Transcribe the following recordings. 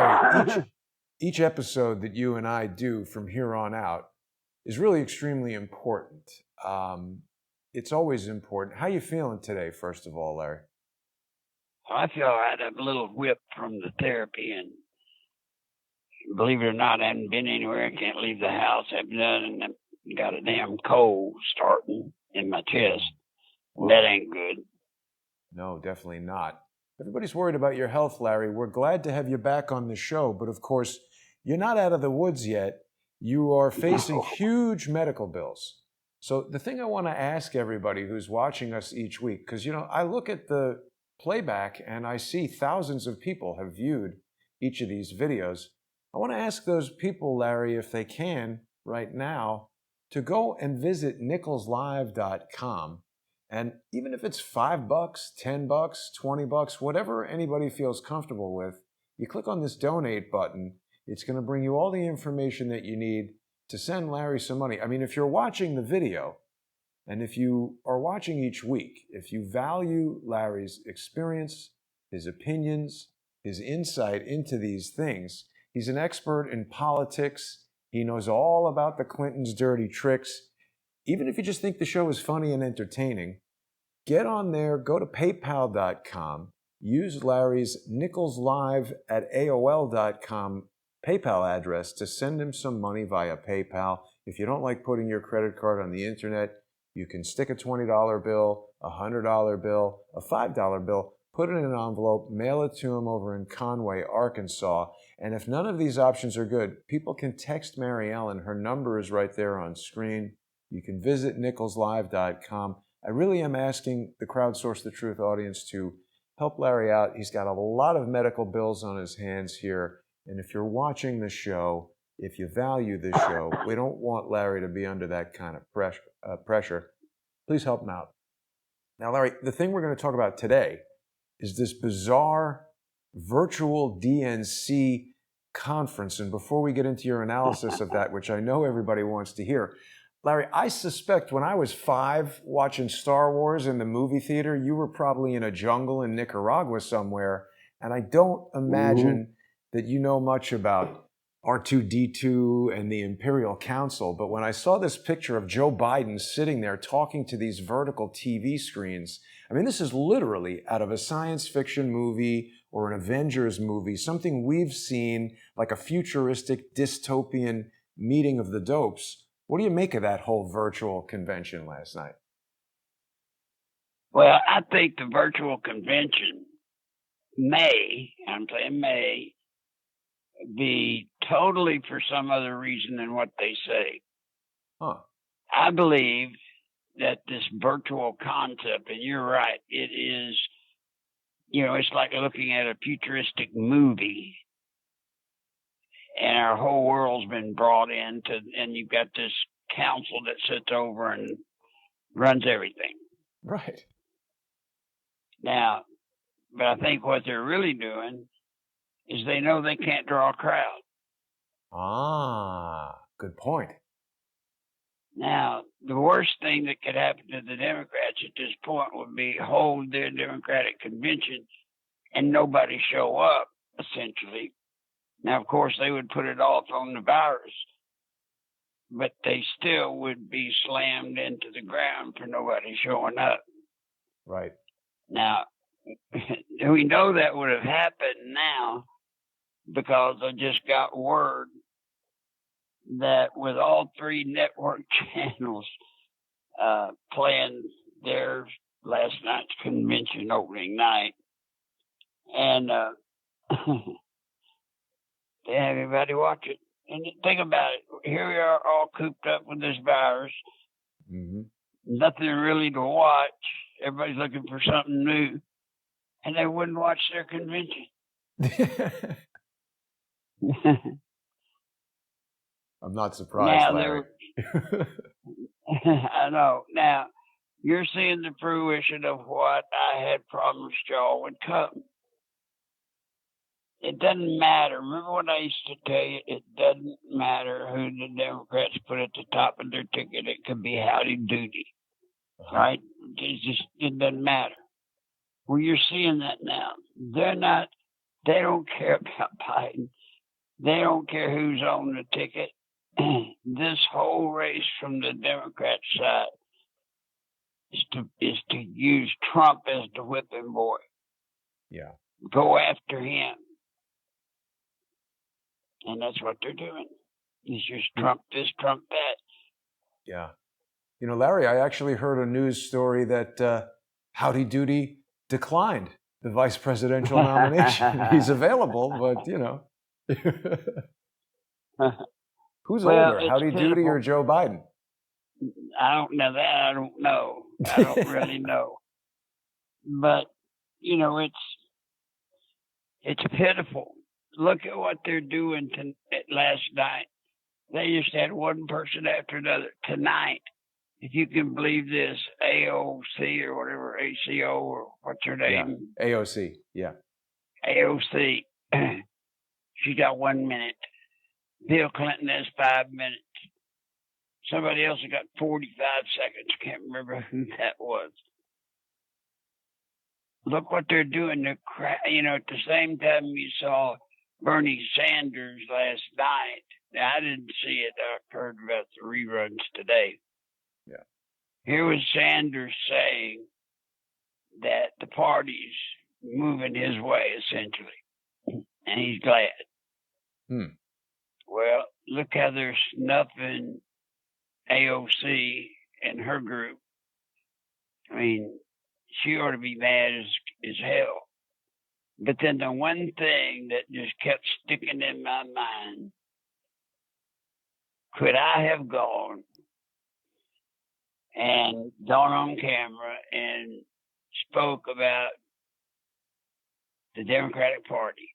Larry, each episode that you and I do from here on out is really extremely important. It's always important. How you feeling today, first of all, Larry? I feel I had a little whip from the therapy, and believe it or not, I haven't been anywhere. I can't leave the house. I've done, and I've got a damn cold starting in my chest. Wow. That ain't good. No, definitely not. Everybody's worried about your health, Larry. We're glad to have you back on the show, but of course, you're not out of the woods yet. You are facing huge medical bills. So the thing I want to ask everybody who's watching us each week, because, I look at the playback and I see thousands of people have viewed each of these videos. I want to ask those people, Larry, if they can right now, to go and visit nicholslive.com. And even if it's $5, $10, $20, whatever anybody feels comfortable with, you click on this donate button. It's going to bring you all the information that you need to send Larry some money. I mean, if you're watching the video, and if you are watching each week, if you value Larry's experience, his opinions, his insight into these things, he's an expert in politics. He knows all about the Clintons' dirty tricks. Even if you just think the show is funny and entertaining, get on there, go to paypal.com, use Larry's nicholslive@aol.com PayPal address to send him some money via PayPal. If you don't like putting your credit card on the internet, you can stick a $20 bill, a $100 bill, a $5 bill, put it in an envelope, mail it to him over in Conway, Arkansas. And if none of these options are good, people can text Mary Ellen. Her number is right there on screen. You can visit nicholslive.com. I really am asking the Crowdsource the Truth audience to help Larry out. He's got a lot of medical bills on his hands here. And if you're watching the show, if you value this show, we don't want Larry to be under that kind of pressure. Please help him out. Now, Larry, the thing we're going to talk about today is this bizarre virtual DNC conference. And before we get into your analysis of that, which I know everybody wants to hear, Larry, I suspect when I was 5 watching Star Wars in the movie theater, you were probably in a jungle in Nicaragua somewhere. And I don't imagine that you know much about R2-D2 and the Imperial Council. But when I saw this picture of Joe Biden sitting there talking to these vertical TV screens, I mean, this is literally out of a science fiction movie or an Avengers movie, something we've seen like a futuristic dystopian meeting of the dopes. What do you make of that whole virtual convention last night? Well, I think the virtual convention may be totally for some other reason than what they say. I believe that this virtual concept, and you're right, it is, it's like looking at a futuristic movie, and our whole world's been brought into, and you've got this council that sits over and runs everything. Right. Now, but I think what they're really doing is they know they can't draw a crowd. Good point. Now, the worst thing that could happen to the Democrats at this point would be hold their Democratic convention and nobody show up, essentially. Now, of course, they would put it off on the virus, but they still would be slammed into the ground for nobody showing up. Right. Now, we know that would have happened now because I just got word that with all 3 network channels playing their last night's convention opening night, and they have everybody watch it. And think about it. Here we are all cooped up with this virus. Mm-hmm. Nothing really to watch. Everybody's looking for something new. And they wouldn't watch their convention. I'm not surprised, Larry. I know. Now, you're seeing the fruition of what I had promised y'all would come. It doesn't matter. Remember what I used to tell you? It doesn't matter who the Democrats put at the top of their ticket. It could be Howdy Doody, right? It doesn't matter. Well, you're seeing that now. They're not They don't care about Biden. They don't care who's on the ticket. This whole race from the Democrat side is to use Trump as the whipping boy. Yeah. Go after him. And that's what they're doing. It's just Trump this, Trump that. Yeah. You know, Larry, I actually heard a news story that Howdy Doody declined the vice presidential nomination. He's available, but, you know. Who's older, Howdy Doody or Joe Biden? I don't know that. I don't know. I don't really know. But, you know, it's pitiful. Look at what they're doing last night. They just had one person after another. Tonight, if you can believe this, AOC or whatever, ACO or what's her name? Yeah. AOC, yeah. AOC. She got 1 minute. Bill Clinton has 5 minutes. Somebody else got 45 seconds. Can't remember who that was. Look what they're doing. You know, at the same time you saw Bernie Sanders last night. Now, I didn't see it. I heard about the reruns today. Yeah. Here was Sanders saying that the party's moving his way, essentially. And he's glad. Well, look how they're snuffing AOC and her group. I mean, she ought to be mad as hell. But then the one thing that just kept sticking in my mind, could I have gone on camera and spoke about the Democratic Party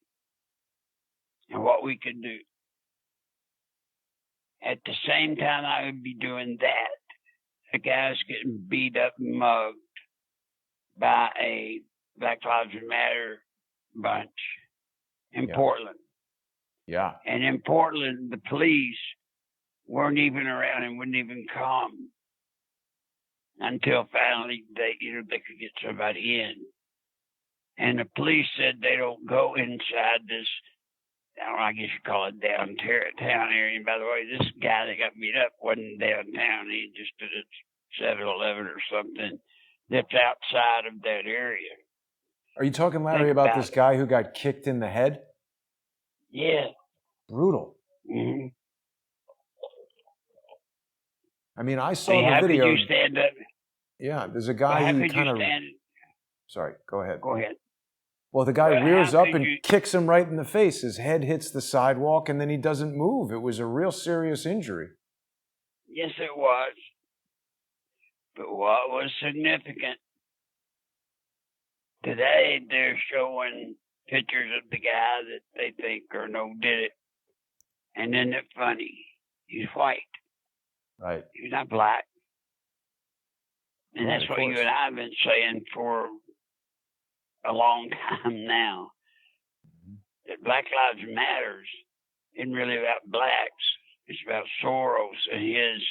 and what we could do? At the same time I would be doing that, a guy's getting beat up and mugged by a Black Lives Matter bunch in Portland. Yeah. And in Portland, the police weren't even around and wouldn't even come until finally they could get somebody in. And the police said they don't go inside this, I guess you call it downtown area. And by the way, this guy that got beat up wasn't downtown. He just did a 7-Eleven or something that's outside of that area. Are you talking, Larry, about this guy who got kicked in the head? Yeah. Brutal. Mm-hmm. I mean, I saw the video. How could you stand up? Yeah, there's a guy who kind of... Sorry, go ahead. Go ahead. Well, the guy rears up and kicks him right in the face. His head hits the sidewalk, and then he doesn't move. It was a real serious injury. Yes, it was. But what was significant, today they're showing pictures of the guy that they think or know did it. And isn't it funny? He's white. Right. He's not black. And that's what you and I have been saying for a long time now. That Black Lives Matters isn't really about blacks. It's about Soros and his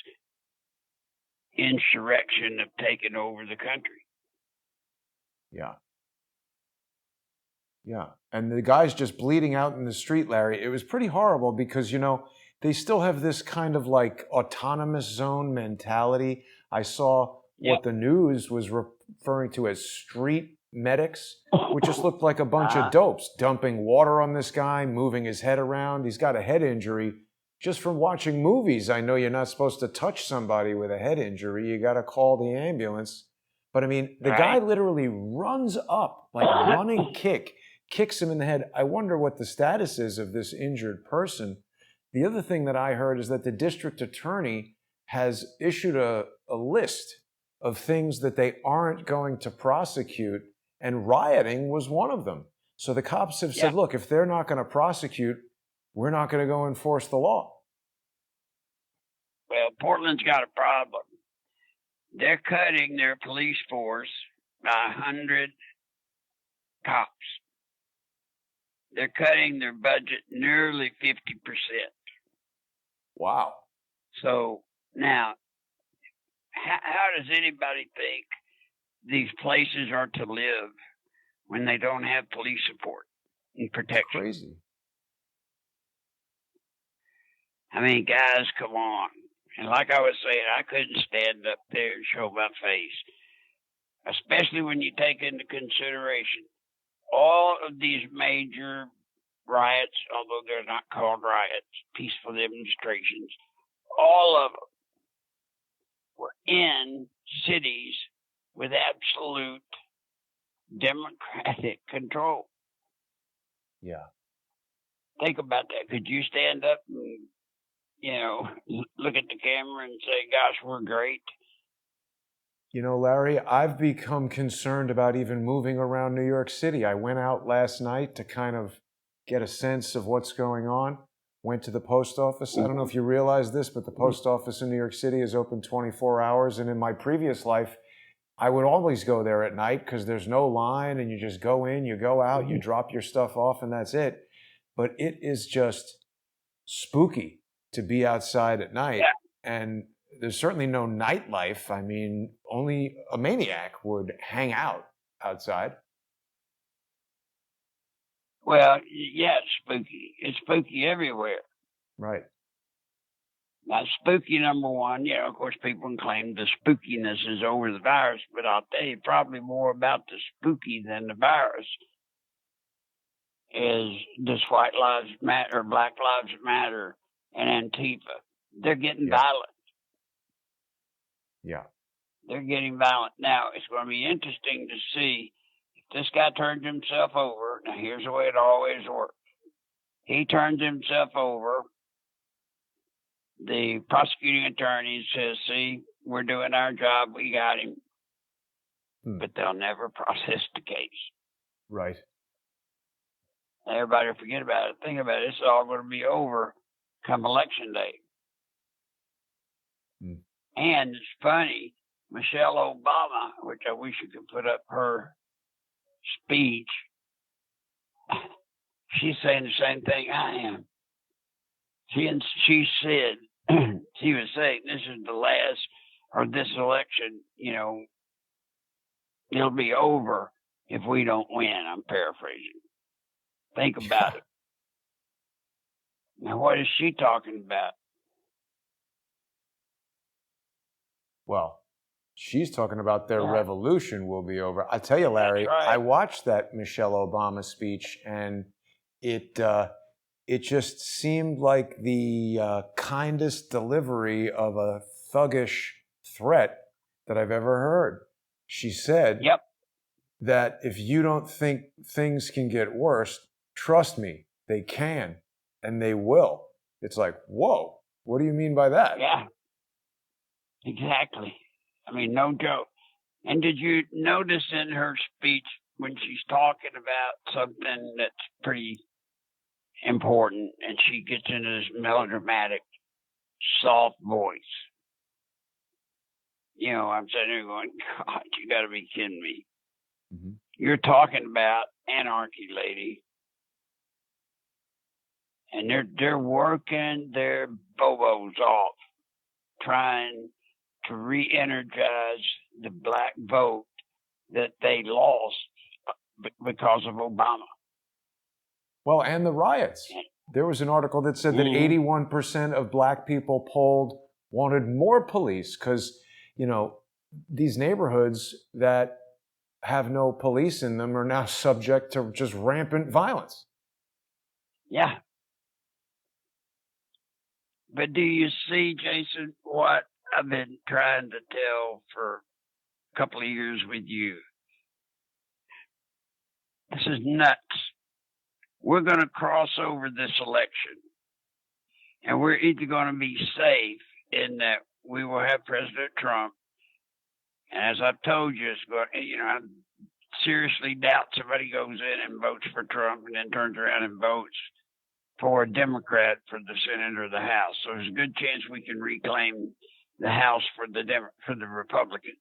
insurrection of taking over the country. Yeah. Yeah. And the guy's just bleeding out in the street, Larry. It was pretty horrible because, you know, they still have this kind of like autonomous zone mentality. I saw what the news was referring to as street medics, which just looked like a bunch of dopes dumping water on this guy, moving his head around. He's got a head injury. Just from watching movies, I know you're not supposed to touch somebody with a head injury. You got to call the ambulance. But I mean, the guy literally runs up, like running kicks him in the head. I wonder what the status is of this injured person. The other thing that I heard is that the district attorney has issued a list of things that they aren't going to prosecute, and rioting was one of them. So the cops have said, look, if they're not going to prosecute, we're not going to go enforce the law. Well, Portland's got a problem. They're cutting their police force by 100 cops. They're cutting their budget nearly 50%. Wow. So now, how does anybody think these places are to live when they don't have police support? and protection. It's crazy. I mean, guys, come on. And like I was saying, I couldn't stand up there and show my face, especially when you take into consideration all of these major riots, although they're not called riots, peaceful demonstrations, all of them were in cities with absolute democratic control. Yeah. Think about that. Could you stand up and, look at the camera and say, gosh, we're great? You know, Larry, I've become concerned about even moving around New York City. I went out last night to kind of get a sense of what's going on. Went to the post office. I don't know if you realize this, but the post office in New York City is open 24 hours. And in my previous life, I would always go there at night because there's no line and you just go in, you go out, you drop your stuff off, and that's it. But it is just spooky to be outside at night. Yeah. And there's certainly no nightlife. I mean, only a maniac would hang out outside. Well, yeah, it's spooky. It's spooky everywhere. Right. Now, spooky number one, of course, people can claim the spookiness is over the virus, but I'll tell you probably more about the spooky than the virus is this White Lives Matter, Black Lives Matter, and Antifa. They're getting violent. Yeah. They're getting violent. Now, it's going to be interesting to see if this guy turns himself over. Now, here's the way it always works. He turns himself over. The prosecuting attorney says, see, we're doing our job. We got him. But they'll never process the case. Right. Everybody will forget about it. Think about it. It's all going to be over come election day. And it's funny, Michelle Obama, which I wish you could put up her speech, she's saying the same thing I am. She said, she was saying this is the last, or this election, it'll be over if we don't win. I'm paraphrasing. Think about it. Now, what is she talking about? Well, she's talking about their revolution will be over. I tell you, Larry, right. I watched that Michelle Obama speech, and it just seemed like the kindest delivery of a thuggish threat that I've ever heard. She said that if you don't think things can get worse, trust me, they can, and they will. It's like, whoa, what do you mean by that? Yeah. Exactly. I mean, no joke. And did you notice in her speech when she's talking about something that's pretty important and she gets into this melodramatic, soft voice? I'm sitting there going, God, you got to be kidding me. Mm-hmm. You're talking about anarchy, lady. And they're working their bobos off trying to re-energize the black vote that they lost because of Obama. Well, and the riots. There was an article that said that 81% of black people polled wanted more police because, these neighborhoods that have no police in them are now subject to just rampant violence. Yeah. But do you see, Jason, what I've been trying to tell for a couple of years with you? This is nuts. We're going to cross over this election, and we're either going to be safe in that we will have President Trump, and as I've told you, it's going, I seriously doubt somebody goes in and votes for Trump and then turns around and votes for a Democrat for the Senate or the House. So there's a good chance we can reclaim the House for the Republicans.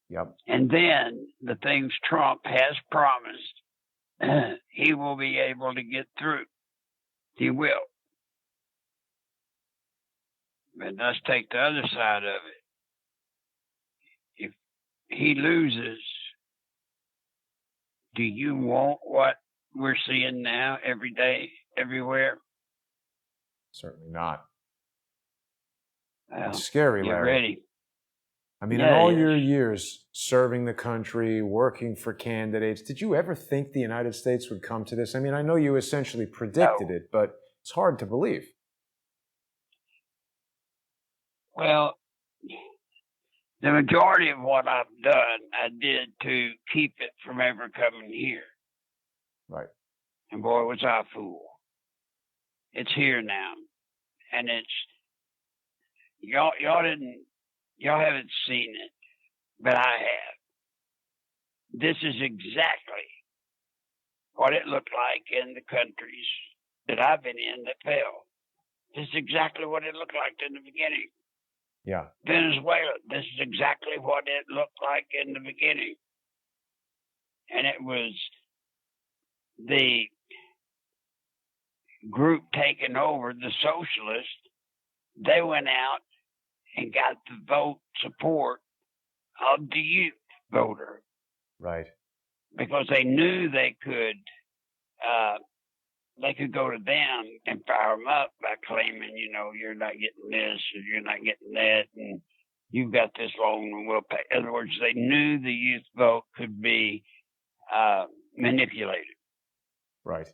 Yep. And then the things Trump has promised, he will be able to get through. He will. But let's take the other side of it. If he loses, do you want what we're seeing now every day, everywhere? Certainly not. Well, It's scary, get Larry. ready. I mean, in Yeah, all it your is. years serving the country, working for candidates, did you ever think the United States would come to this? I mean, I know you essentially predicted No. it, but it's hard to believe. Well, the majority of what I've done, I did to keep it from ever coming here. Right. And boy, was I a fool. It's here now. And it's, y'all haven't seen it, but I have. This is exactly what it looked like in the countries that I've been in that fell. This is exactly what it looked like in the beginning. Yeah. Venezuela, this is exactly what it looked like in the beginning. And it was the group taking over, the socialists. They went out and got the vote support of the youth voter. Right. Because they knew they could go to them and fire them up by claiming, you're not getting this or you're not getting that, and you've got this long and we'll pay. In other words, they knew the youth vote could be manipulated. Right.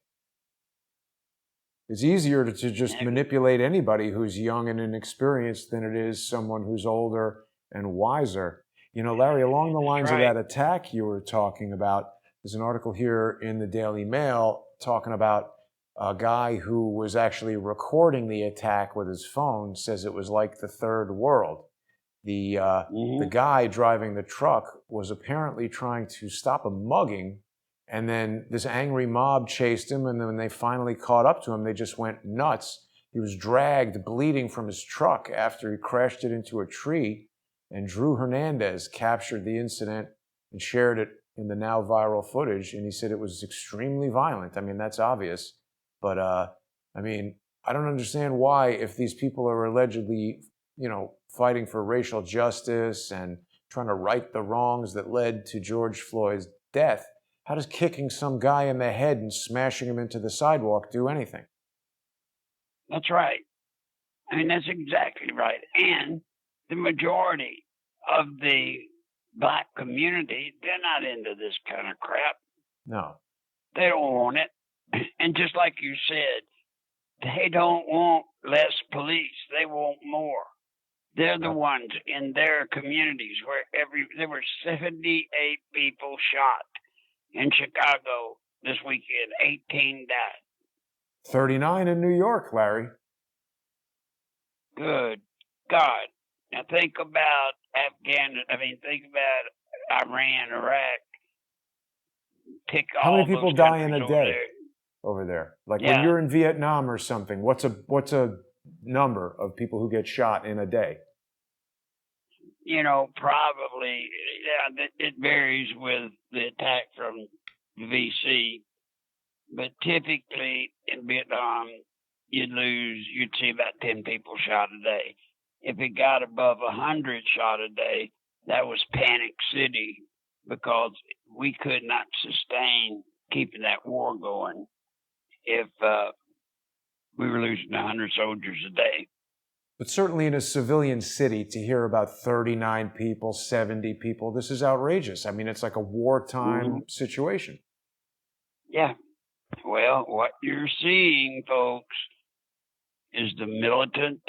It's easier to just manipulate anybody who's young and inexperienced than it is someone who's older and wiser. Larry, along the lines of that attack you were talking about, there's an article here in the Daily Mail talking about a guy who was actually recording the attack with his phone, says it was like the third world. The guy driving the truck was apparently trying to stop a mugging, and then this angry mob chased him, and then when they finally caught up to him, they just went nuts. He was dragged, bleeding from his truck after he crashed it into a tree, and Drew Hernandez captured the incident and shared it in the now viral footage, and he said it was extremely violent. I mean, that's obvious. But, I don't understand why, if these people are allegedly, fighting for racial justice and trying to right the wrongs that led to George Floyd's death, how does kicking some guy in the head and smashing him into the sidewalk do anything? That's right. I mean, that's exactly right. And the majority of the black community, they're not into this kind of crap. No. They don't want it. And just like you said, they don't want less police. They want more. They're the ones in their communities where there were 78 people shot in Chicago this weekend. 18 died. 39 in New York, Larry. Good God. Now think about think about Iran, Iraq. How many people die in a day over there? Like when you're in Vietnam or something, what's a number of people who get shot in a day? Probably, it varies with the attack from the VC, but typically in Vietnam, you'd see about 10 people shot a day. If it got above 100 shot a day, that was panic city, because we could not sustain keeping that war going if we were losing 100 soldiers a day. But certainly in a civilian city, to hear about 39 people, 70 people, this is outrageous. I mean, it's like a wartime situation. Yeah. Well, what you're seeing, folks, is the militant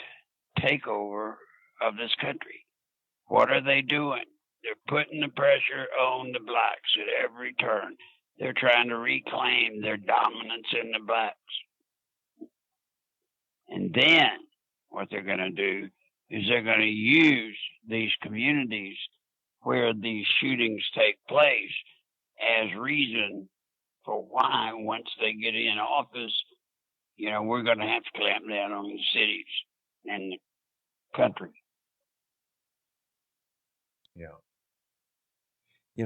takeover of this country. What are they doing? They're putting the pressure on the blacks at every turn. They're trying to reclaim their dominance in the blacks. And then what they're going to do is they're going to use these communities where these shootings take place as reason for why, once they get in office, we're going to have to clamp down on the cities and the country. Yeah.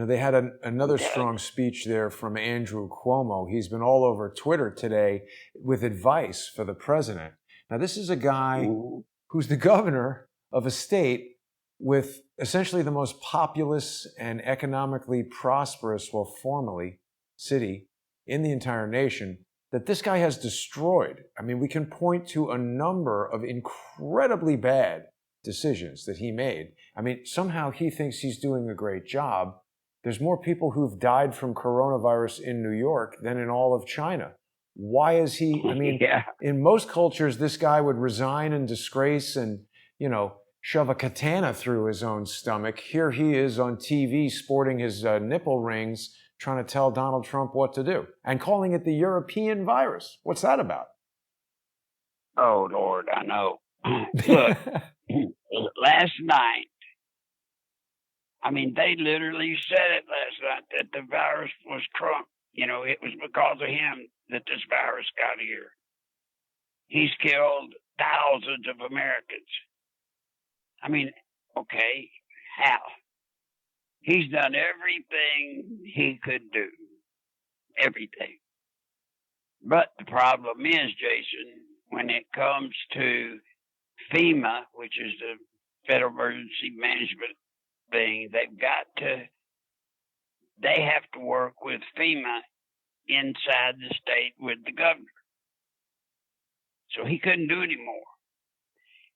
They had another strong speech there from Andrew Cuomo. He's been all over Twitter today with advice for the president. Now, this is a guy who's the governor of a state with essentially the most populous and economically prosperous, well, formerly, city in the entire nation that this guy has destroyed. I mean, we can point to a number of incredibly bad decisions that he made. I mean, somehow he thinks he's doing a great job. There's more people who've died from coronavirus in New York than in all of China. Why is he, I mean, in most cultures, this guy would resign in disgrace and, shove a katana through his own stomach. Here he is on TV sporting his nipple rings, trying to tell Donald Trump what to do and calling it the European virus. What's that about? Oh, Lord, I know. Look, last night, I mean, they literally said it last night that the virus was Trump. It was because of him that this virus got here. He's killed thousands of Americans. I mean, okay, how? He's done everything he could do. Everything. But the problem is, Jason, when it comes to FEMA, which is the Federal Emergency Management thing, they have to work with FEMA inside the state with the governor. So he couldn't do anymore.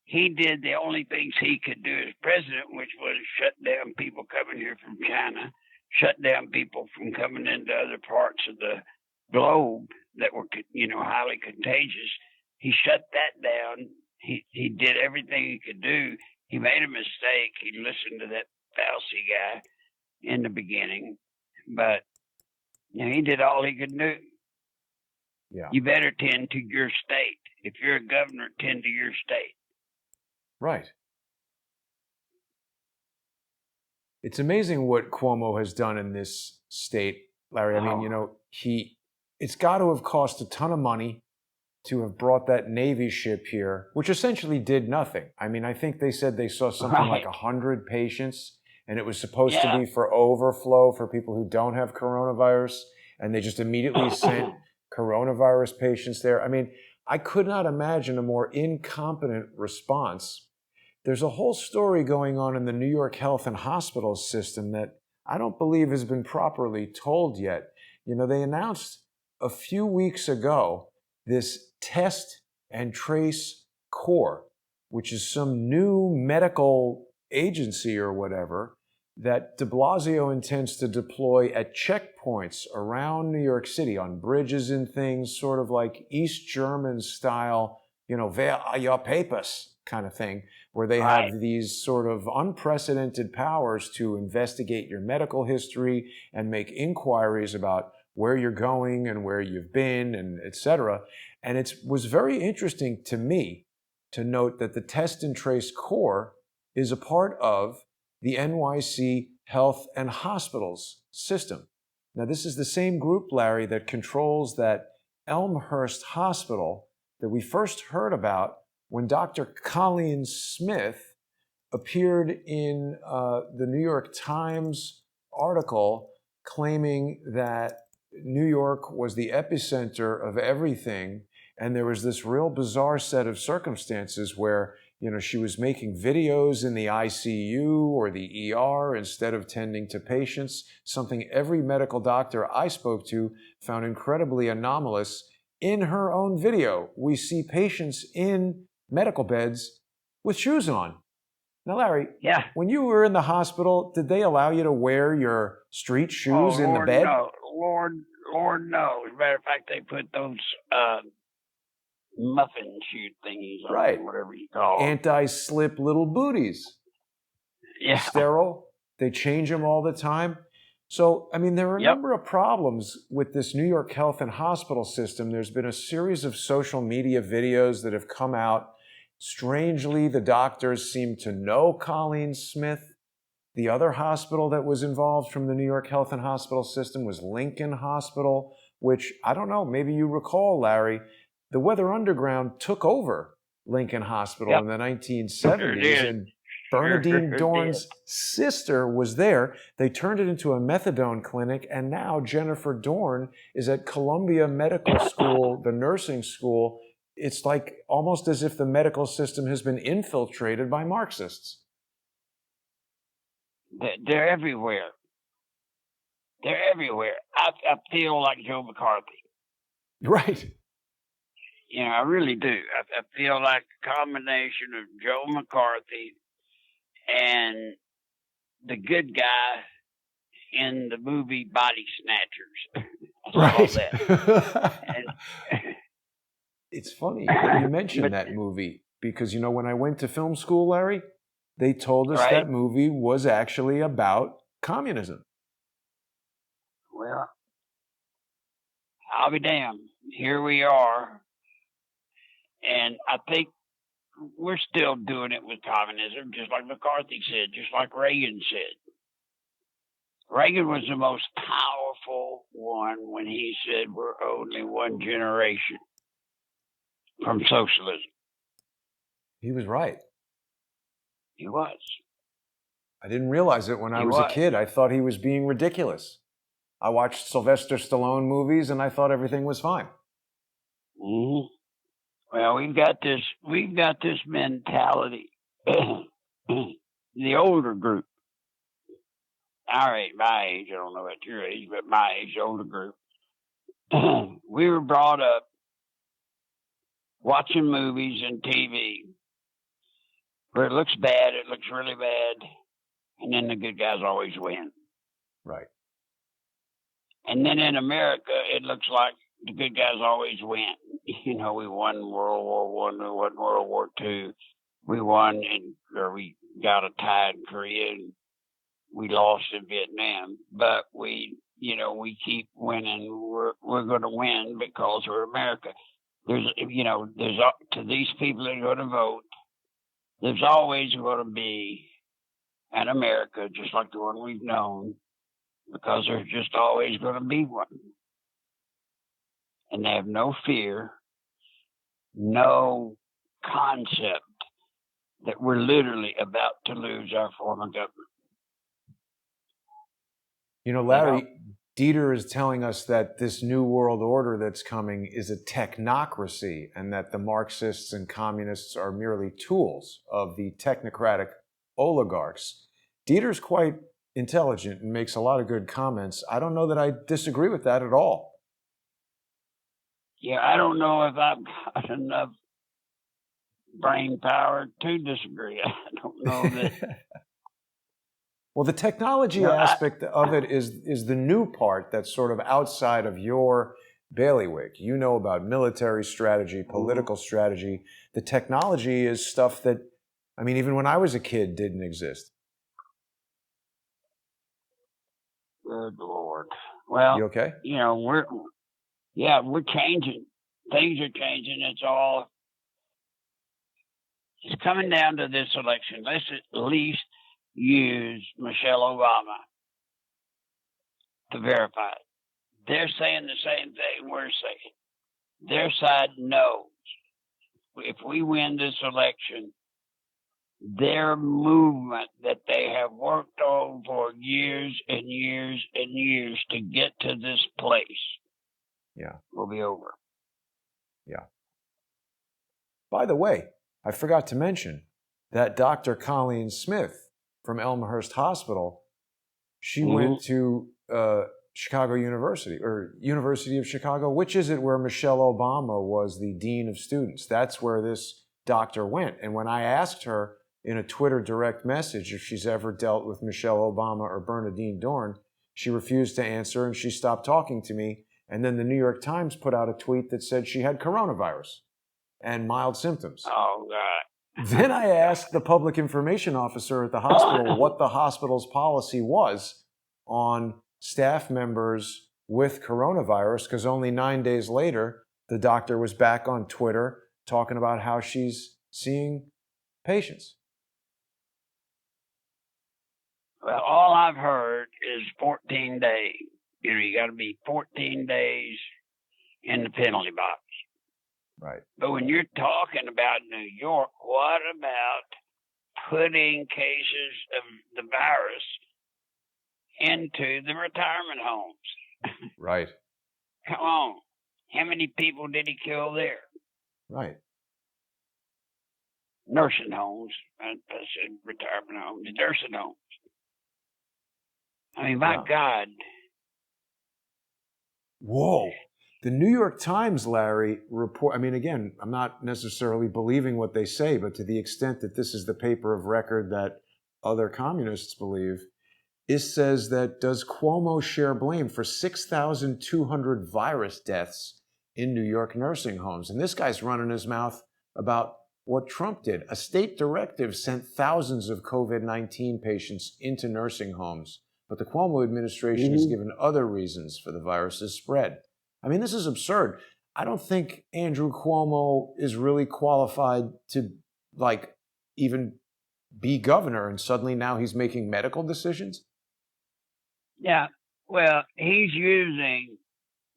He did the only things he could do as president, which was shut down people coming here from China, shut down people from coming into other parts of the globe that were, highly contagious. He shut that down. He did everything he could do. He made a mistake. He listened to that Fauci guy in the beginning, but he did all he could do. Yeah. You better tend to your state. If you're a governor, tend to your state. Right. It's amazing what Cuomo has done in this state, Larry. I mean, it's got to have cost a ton of money to have brought that Navy ship here, which essentially did nothing. I mean, I think they said they saw something like 100 patients, and it was supposed to be for overflow for people who don't have coronavirus, and they just immediately sent coronavirus patients there. I mean, I could not imagine a more incompetent response. There's a whole story going on in the New York health and hospital system that I don't believe has been properly told yet. They announced a few weeks ago this Test and Trace Corps, which is some new medical agency or whatever that de Blasio intends to deploy at checkpoints around New York City on bridges and things, sort of like East German style, where are your papers kind of thing, where they have these sort of unprecedented powers to investigate your medical history and make inquiries about where you're going and where you've been and et cetera. And it was very interesting to me to note that the Test and Trace Corps is a part of the NYC Health and Hospitals system. Now, this is the same group, Larry, that controls that Elmhurst Hospital that we first heard about when Dr. Colleen Smith appeared in the New York Times article claiming that New York was the epicenter of everything, and there was this real bizarre set of circumstances where she was making videos in the ICU or the ER instead of tending to patients, something every medical doctor I spoke to found incredibly anomalous. In her own video, we see patients in medical beds with shoes on. Now, Larry, when you were in the hospital, did they allow you to wear your street shoes in the bed? No. Lord, no. As a matter of fact, they put those muffin shoe thingies on, whatever you call them. Anti-slip little booties. Yeah. Sterile. They change them all the time. So, I mean, there are a number of problems with this New York health and hospital system. There's been a series of social media videos that have come out. Strangely, the doctors seem to know Colleen Smith. The other hospital that was involved from the New York health and hospital system was Lincoln Hospital, which, I don't know, maybe you recall, Larry, the Weather Underground took over Lincoln Hospital in the 1970s, and Bernadine Dorn's sister was there. They turned it into a methadone clinic, and now Jennifer Dorn is at Columbia Medical School, the nursing school. It's like almost as if the medical system has been infiltrated by Marxists. They're everywhere. They're everywhere. I feel like Joe McCarthy. Right. You know, I really do. I feel like a combination of Joe McCarthy and the good guy in the movie Body Snatchers. I saw that. And, it's funny you mentioned that movie because, when I went to film school, Larry, they told us that movie was actually about communism. Well, I'll be damned. Here we are. And I think we're still doing it with communism, just like McCarthy said, just like Reagan said. Reagan was the most powerful one when he said we're only one generation from socialism. He was right. He was. I didn't realize it when I was a kid. I thought he was being ridiculous. I watched Sylvester Stallone movies and I thought everything was fine. Mm-hmm. Well, we've got this mentality. The older group, my age, I don't know about your age, but my age, older group, we were brought up watching movies and TV where it looks bad, it looks really bad, and then the good guys always win. Right. And then in America, it looks like the good guys always win. We won World War I, we won World War II, we got a tie in Korea, and we lost in Vietnam. But we keep winning. We're going to win because we're America. There's to these people that are going to vote, there's always going to be an America just like the one we've known, because there's just always going to be one. And they have no fear, no concept that we're literally about to lose our form of government. Larry, Dieter is telling us that this new world order that's coming is a technocracy and that the Marxists and communists are merely tools of the technocratic oligarchs. Dieter's quite intelligent and makes a lot of good comments. I don't know that I disagree with that at all. Yeah, I don't know if I've got enough brain power to disagree. I don't know that. Well, the technology aspect of it is the new part that's sort of outside of your bailiwick. You know about military strategy, political strategy. The technology is stuff that, even when I was a kid, didn't exist. Good Lord. Well, you okay? We're changing. Things are changing. It's coming down to this election. Let's at least use Michelle Obama to verify it. They're saying the same thing we're saying. Their side knows if we win this election, their movement that they have worked on for years and years and years to get to this place will be over. Yeah. By the way, I forgot to mention that Dr. Colleen Smith from Elmhurst Hospital, she went to Chicago University, or University of Chicago. Which is it where Michelle Obama was the dean of students? That's where this doctor went. And when I asked her in a Twitter direct message if she's ever dealt with Michelle Obama or Bernadine Dorn, she refused to answer and she stopped talking to me. And then the New York Times put out a tweet that said she had coronavirus and mild symptoms. Oh, God. Then I asked the public information officer at the hospital what the hospital's policy was on staff members with coronavirus, because only 9 days later, the doctor was back on Twitter talking about how she's seeing patients. Well, all I've heard is 14 days. You got to be 14 days in the penalty box. Right. But when you're talking about New York, what about putting cases of the virus into the retirement homes? Right. Come on. How many people did he kill there? Right. Nursing homes. I said retirement homes. Nursing homes. My God. Whoa. The New York Times, Larry, report. I mean, again, I'm not necessarily believing what they say, but to the extent that this is the paper of record that other communists believe, it says that does Cuomo share blame for 6,200 virus deaths in New York nursing homes? And this guy's running his mouth about what Trump did. A state directive sent thousands of COVID-19 patients into nursing homes, but the Cuomo administration has given other reasons for the virus's spread. I mean, this is absurd. I don't think Andrew Cuomo is really qualified to, even be governor, and suddenly now he's making medical decisions? Yeah, well, he's using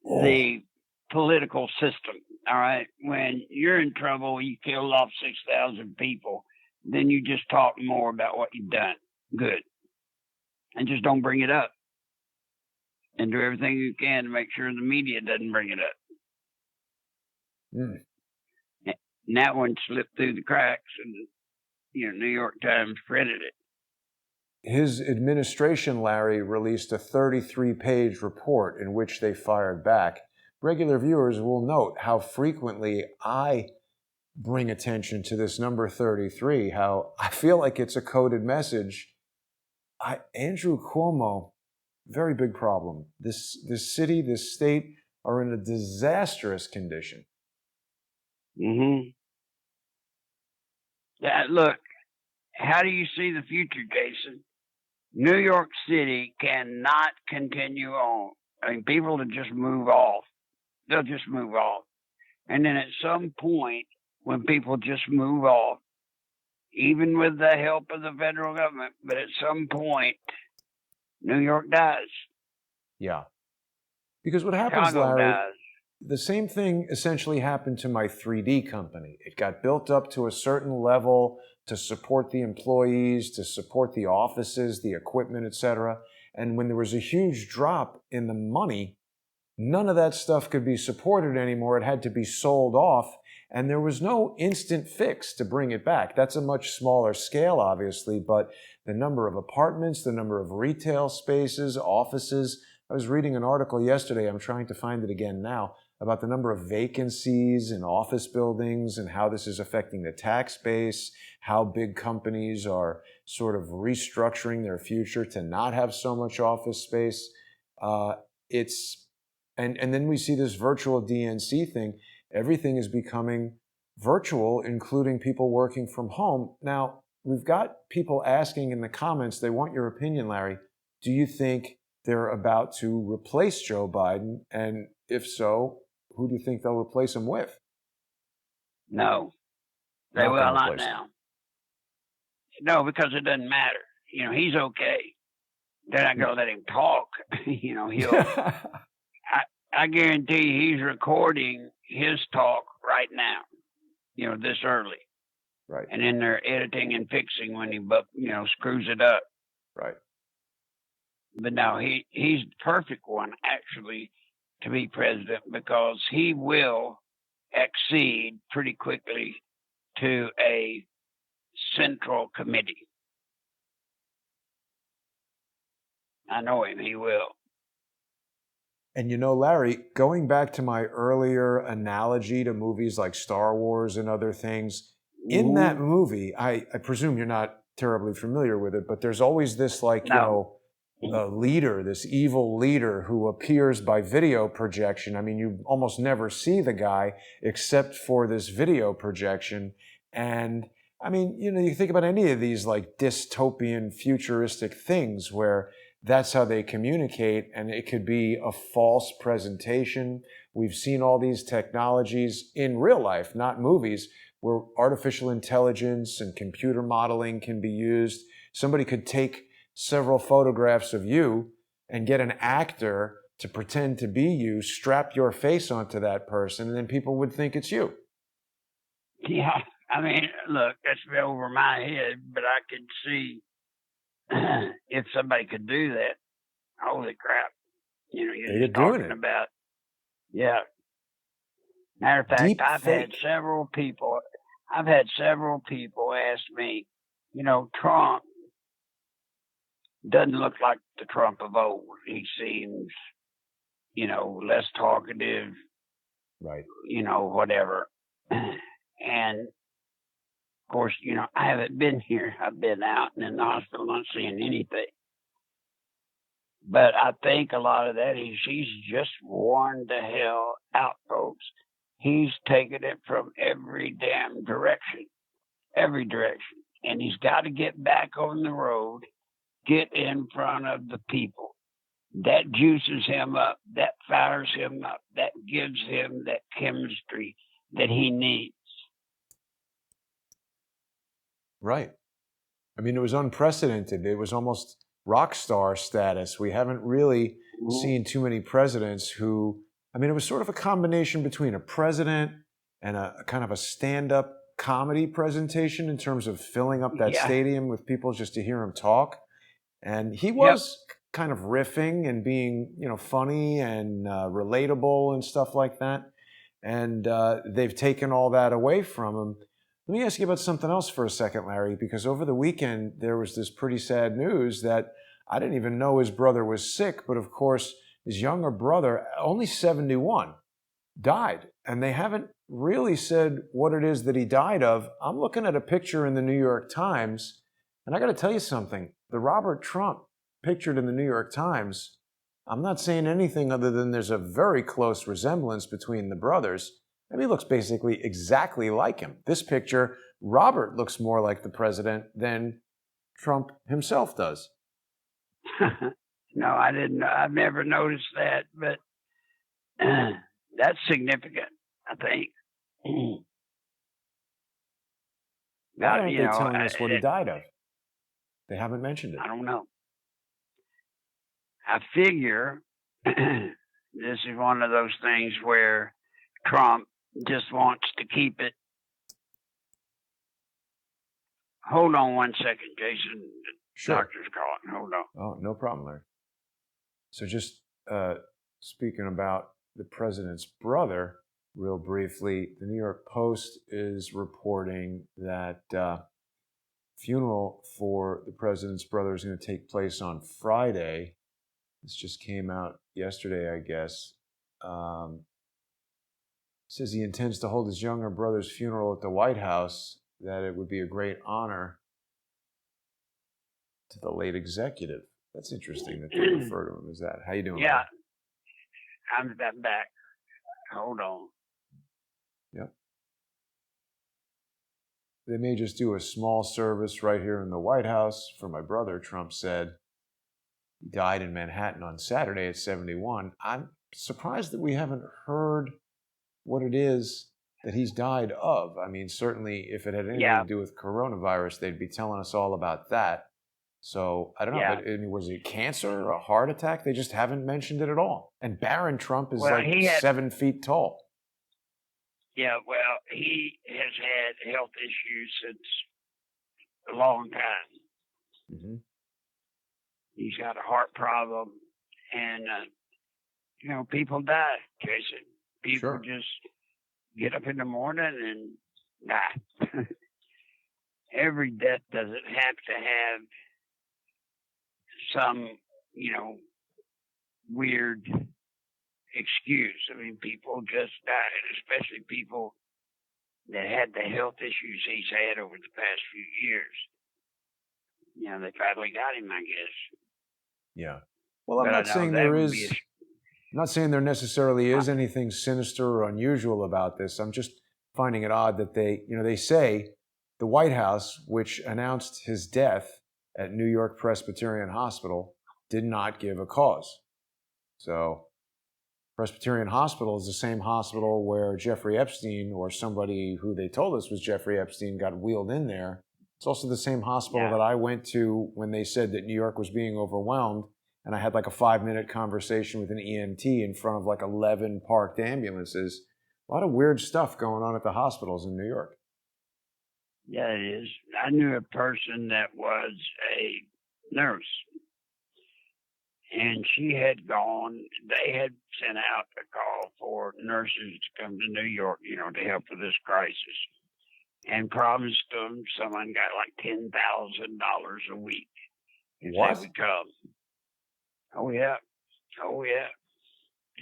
the political system, all right? When you're in trouble, you killed off 6,000 people, then you just talk more about what you've done. Good. And just don't bring it up. And do everything you can to make sure the media doesn't bring it up. And that one slipped through the cracks, and New York Times printed it. His administration, Larry, released a 33-page report in which they fired back. Regular viewers will note how frequently I bring attention to this number 33, how I feel like it's a coded message. Andrew Cuomo, very big problem. This city, this state are in a disastrous condition. Mm-hmm. Yeah, look, how do you see the future, Jason? New York City cannot continue on. I mean, people will just move off. They'll just move off. And then at some point, when people just move off, even with the help of the federal government, but at some point, New York dies. Yeah. Because what happens, Chicago Larry, dies. The same thing essentially happened to my 3D company. It got built up to a certain level to support the employees, to support the offices, the equipment, etc. And when there was a huge drop in the money, none of that stuff could be supported anymore. It had to be sold off, and there was no instant fix to bring it back. That's a much smaller scale, obviously, but the number of apartments, the number of retail spaces, offices. I was reading an article yesterday, I'm trying to find it again now, about the number of vacancies in office buildings and how this is affecting the tax base, how big companies are sort of restructuring their future to not have so much office space. And then we see this virtual DNC thing. Everything is becoming virtual, including people working from home. Now, we've got people asking in the comments, they want your opinion, Larry. Do you think they're about to replace Joe Biden? And if so, who do you think they'll replace him with? No, they will not now. No, because it doesn't matter. He's okay. They're not going to let him talk. He'll. I guarantee he's recording his talk right now. This early. Right. And then they're editing and fixing when he, screws it up. Right. But no, he's the perfect one, actually, to be president, because he will accede pretty quickly to a central committee. I know him, he will. And Larry, going back to my earlier analogy to movies like Star Wars and other things, in that movie, I presume you're not terribly familiar with it, but there's always this leader, this evil leader who appears by video projection. I mean, you almost never see the guy except for this video projection. And I mean, you think about any of these like dystopian futuristic things where that's how they communicate, and it could be a false presentation. We've seen all these technologies in real life, not movies, where artificial intelligence and computer modeling can be used. Somebody could take several photographs of you and get an actor to pretend to be you, strap your face onto that person, and then people would think it's you. Yeah, I mean, look, that's over my head, but I could see if somebody could do that. Holy crap. You're just talking about, yeah. Matter of fact, I've had several people ask me, Trump doesn't look like the Trump of old. He seems, less talkative, Right. Whatever. And of course, I haven't been here. I've been out and in the hospital, not seeing anything. But I think a lot of that is he's just worn the hell out, folks. He's taken it from every damn direction, and he's got to get back on the road, get in front of the people. That juices him up, that fires him up, that gives him that chemistry that he needs. Right. I mean, it was unprecedented. It was almost rock star status. We haven't really seen too many presidents who, I mean, it was sort of a combination between a president and a kind of a stand-up comedy presentation in terms of filling up that stadium with people just to hear him talk. And he was kind of riffing and being, funny and relatable and stuff like that. And they've taken all that away from him. Let me ask you about something else for a second, Larry, because over the weekend there was this pretty sad news that I didn't even know his brother was sick, but of course his younger brother, only 71, died. And they haven't really said what it is that he died of. I'm looking at a picture in the New York Times, and I got to tell you something. The Robert Trump pictured in the New York Times, I'm not saying anything other than there's a very close resemblance between the brothers. I mean, he looks basically exactly like him. This picture, Robert looks more like the president than Trump himself does. No, I didn't. I've never noticed that, but that's significant, I think. Why aren't they telling us what he died of? They haven't mentioned it. I don't know. I figure this is one of those things where Trump just wants to keep it. Hold on one second, Jason. The doctor's calling. Hold on. Oh, no problem, Larry. So just speaking about the president's brother, real briefly, the New York Post is reporting that funeral for the president's brother is going to take place on Friday. This just came out yesterday, I guess. Says he intends to hold his younger brother's funeral at the White House, that it would be a great honor to the late executive. That's interesting that they refer to him as that. How you doing? Yeah. I'm back. Hold on. Yep. They may just do a small service right here in the White House for my brother, Trump said. He died in Manhattan on Saturday at 71. I'm surprised that we haven't heard what it is that he's died of. I mean, certainly if it had anything to do with coronavirus, they'd be telling us all about that. So I don't know, but I mean, was it cancer or a heart attack? They just haven't mentioned it at all. And Barron Trump is 7 feet tall. Yeah, well, he has had health issues since a long time. Mm-hmm. He's got a heart problem, and people die, Jason. People just get up in the morning and die. Every death doesn't have to have some, weird excuse. I mean, people just die, and especially people that had the health issues he's had over the past few years. They finally got him, I guess. Yeah. Well, I'm not saying I'm not saying there necessarily is anything sinister or unusual about this. I'm just finding it odd that they say the White House, which announced his death at New York Presbyterian Hospital, did not give a cause. So Presbyterian Hospital is the same hospital where Jeffrey Epstein, or somebody who they told us was Jeffrey Epstein, got wheeled in there. It's also the same hospital that I went to when they said that New York was being overwhelmed. And I had like a 5-minute conversation with an EMT in front of like 11 parked ambulances. A lot of weird stuff going on at the hospitals in New York. Yeah, it is. I knew a person that was a nurse. And she had gone, they had sent out a call for nurses to come to New York, to help with this crisis. And promised them someone got like $10,000 a week if they would come. Oh, yeah.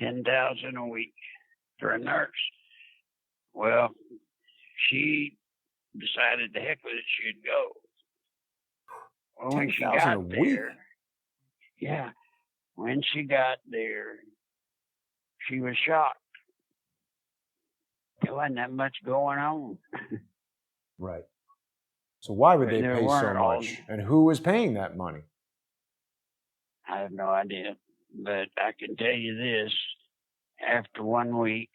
$10,000 a week for a nurse. Well, she decided to heck with it, she'd go. Well, when she got there, yeah, when she got there, she was shocked. There wasn't that much going on. Right. So why would they pay so much? And who was paying that money? I have no idea. But I can tell you this, after 1 week,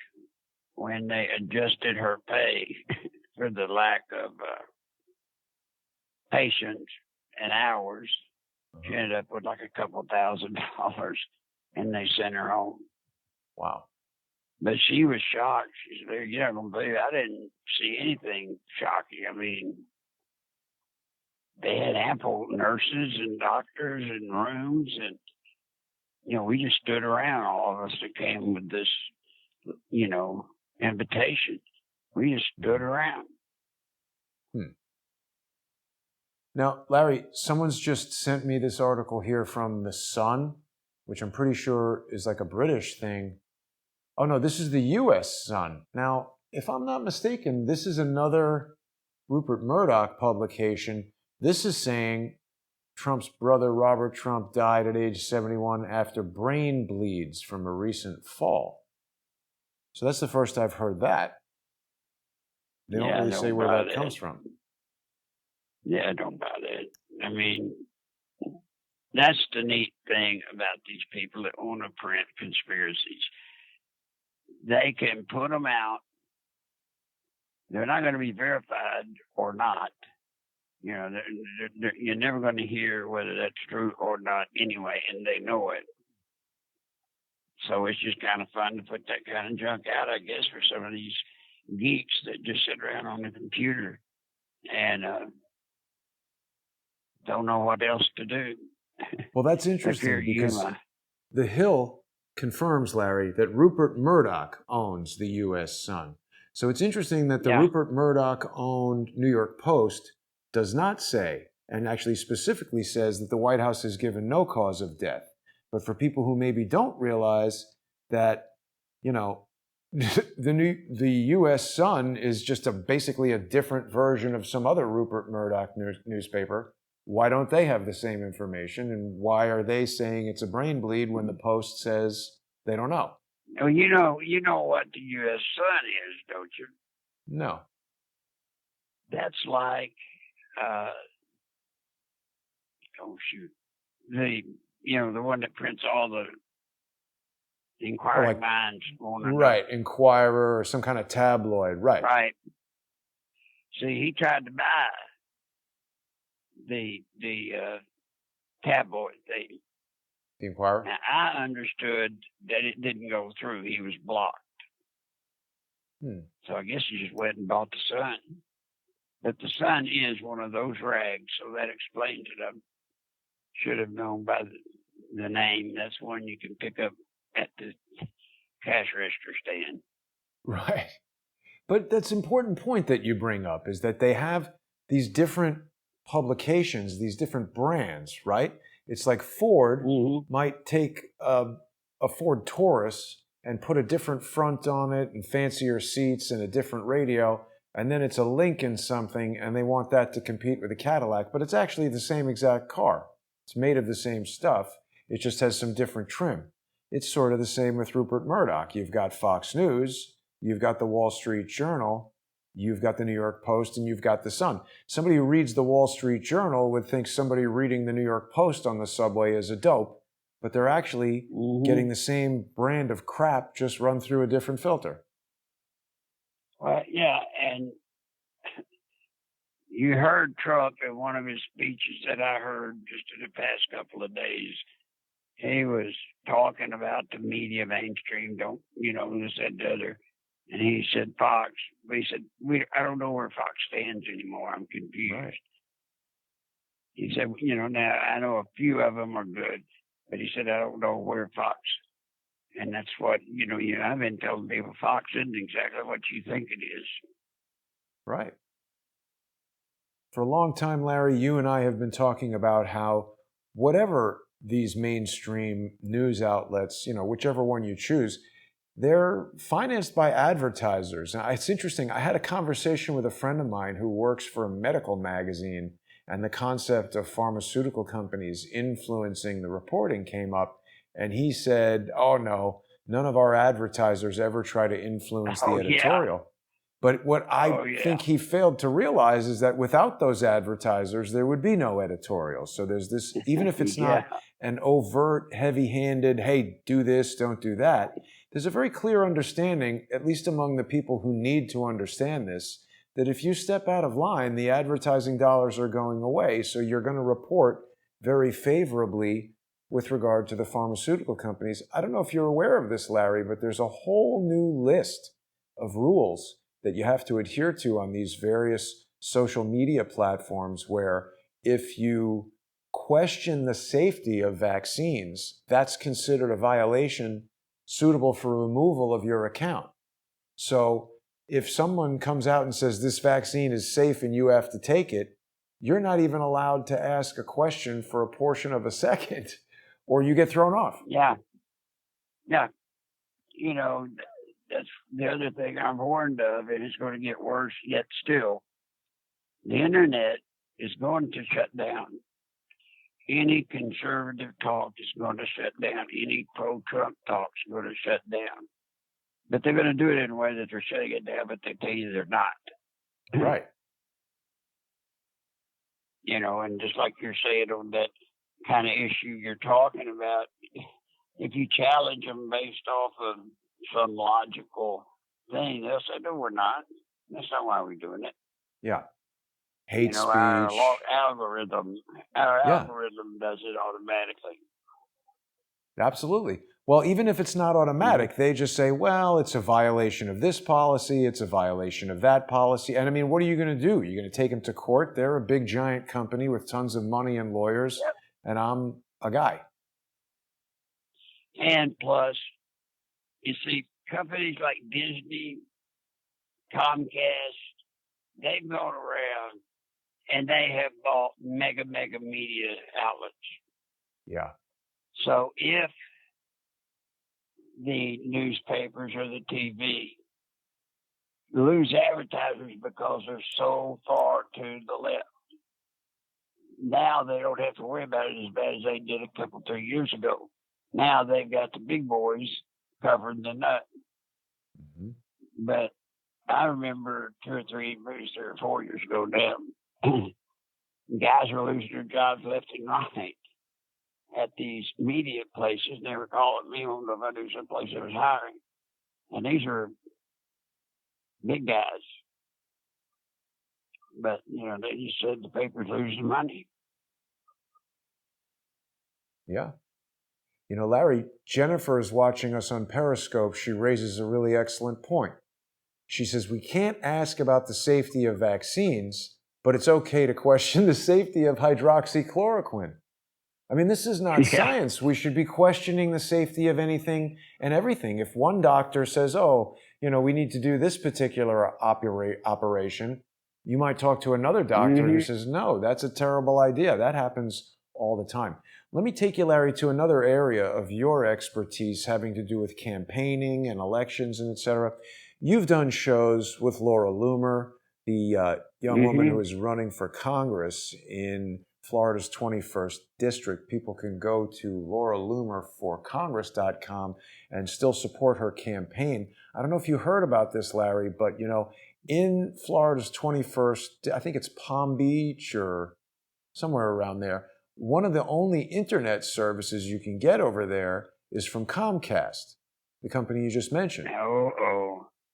when they adjusted her pay for the lack of patients and hours, she ended up with like a couple $1,000, and they sent her home. Wow. But she was shocked. She said, "You're not going to believe it. I didn't see anything shocking. I mean, they had ample nurses and doctors and rooms, and, we just stood around, all of us that came with this, invitation. We just stood around." Now, Larry, someone's just sent me this article here from The Sun, which I'm pretty sure is like a British thing. Oh, no, this is the U.S. Sun. Now, if I'm not mistaken, this is another Rupert Murdoch publication. This is saying Trump's brother, Robert Trump, died at age 71 after brain bleeds from a recent fall. So that's the first I've heard that. They don't really say where that comes from. Yeah, I don't buy that. I mean, that's the neat thing about these people that want to print conspiracies. They can put them out. They're not going to be verified or not. You're never going to hear whether that's true or not anyway, and they know it. So it's just kind of fun to put that kind of junk out, I guess, for some of these geeks that just sit around on the computer and don't know what else to do. Well, that's interesting because The Hill confirms, Larry, that Rupert Murdoch owns the U.S. Sun. So it's interesting that the Rupert Murdoch-owned New York Post does not say, and actually specifically says, that the White House has given no cause of death. But for people who maybe don't realize that, the U.S. Sun is just basically a different version of some other Rupert Murdoch newspaper. Why don't they have the same information? And why are they saying it's a brain bleed when the Post says they don't know? Oh, you know what the U.S. Sun is, don't you? No. That's like, the one that prints all the Inquiring Minds. Right, Inquirer or some kind of tabloid, right. Right. See, he tried to buy the tabloid thing. The Inquirer? Now, I understood that it didn't go through. He was blocked. So I guess he just went and bought the Sun. But the Sun is one of those rags, so that explains it. I should have known by the name. That's one you can pick up at the cash register stand. Right. But that's an important point that you bring up, is that they have these different publications, these different brands, right? It's like Ford might take a Ford Taurus and put a different front on it and fancier seats and a different radio, and then it's a Lincoln something, and they want that to compete with a Cadillac, but it's actually the same exact car. It's made of the same stuff. It just has some different trim. It's sort of the same with Rupert Murdoch. You've got Fox News, you've got the Wall Street Journal, you've got the New York Post, and you've got the Sun. Somebody who reads the Wall Street Journal would think somebody reading the New York Post on the subway is a dope, but they're actually getting the same brand of crap, just run through a different filter. Well, yeah, and you heard Trump in one of his speeches that I heard just in the past couple of days. He was talking about the media mainstream, this, that, the other. And he said Fox. But he said, I don't know where Fox stands anymore. I'm confused. Right. He said, now I know a few of them are good, but he said, I don't know where Fox. And that's what, I've been telling people Fox isn't exactly what you think it is. Right. For a long time, Larry, you and I have been talking about how whatever these mainstream news outlets, whichever one you choose, they're financed by advertisers. Now, it's interesting. I had a conversation with a friend of mine who works for a medical magazine, and the concept of pharmaceutical companies influencing the reporting came up. And he said, oh, no, none of our advertisers ever try to influence the editorial. Yeah. But what I think he failed to realize is that without those advertisers, there would be no editorial. So there's this, even if it's not an overt, heavy-handed, hey, do this, don't do that, there's a very clear understanding, at least among the people who need to understand this, that if you step out of line, the advertising dollars are going away. So you're going to report very favorably with regard to the pharmaceutical companies. I don't know if you're aware of this, Larry, but there's a whole new list of rules that you have to adhere to on these various social media platforms where if you question the safety of vaccines, that's considered a violation suitable for removal of your account. So if someone comes out and says this vaccine is safe and you have to take it, you're not even allowed to ask a question for a portion of a second, or you get thrown off. Yeah. That's the other thing I'm warned of, and it's going to get worse yet still. The internet is going to shut down. Any conservative talk is going to shut down. Any pro-Trump talk is going to shut down. But they're going to do it in a way that they're shutting it down, but they tell you they're not. Right. And just like you're saying on that kind of issue you're talking about, if you challenge them based off of some logical thing, they'll say, no, we're not. That's not why we're doing it. Yeah. Hate speech. Our algorithm does it automatically. Absolutely. Well, even if it's not automatic, they just say, well, it's a violation of this policy, it's a violation of that policy. And I mean, what are you going to do? You're going to take them to court? They're a big, giant company with tons of money and lawyers, and I'm a guy. And plus, you see, companies like Disney, Comcast, they've gone around and they have bought mega media outlets. Yeah. So if the newspapers or the TV lose advertisers because they're so far to the left, now they don't have to worry about it as bad as they did a couple, 3 years ago. Now they've got the big boys covering the nut. Mm-hmm. But I remember 2 or 3 or 4 years ago now, guys were losing their jobs left and right at these media places. They were calling me on if I knew someplace that was hiring. And these are big guys. But, they just said the paper's losing money. Yeah. Larry, Jennifer is watching us on Periscope. She raises a really excellent point. She says, we can't ask about the safety of vaccines, but it's okay to question the safety of hydroxychloroquine. I mean, this is not science. We should be questioning the safety of anything and everything. If one doctor says, we need to do this particular operation, you might talk to another doctor who says, no, that's a terrible idea. That happens all the time. Let me take you, Larry, to another area of your expertise having to do with campaigning and elections and et cetera. You've done shows with Laura Loomer, the young woman who is running for Congress in Florida's 21st District. People can go to lauraloomerforcongress.com and still support her campaign. I don't know if you heard about this, Larry, but, in Florida's 21st, I think it's Palm Beach or somewhere around there, one of the only internet services you can get over there is from Comcast, the company you just mentioned.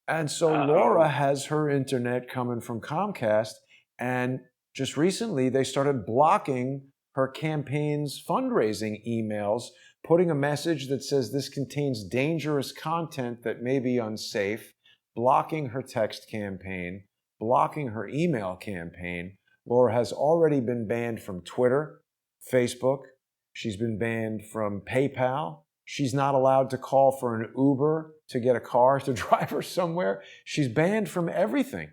And so Laura has her internet coming from Comcast, and just recently they started blocking her campaign's fundraising emails, putting a message that says this contains dangerous content that may be unsafe, blocking her text campaign, blocking her email campaign. Laura has already been banned from Twitter, Facebook. She's been banned from PayPal. She's not allowed to call for an Uber to get a car to drive her somewhere. She's banned from everything.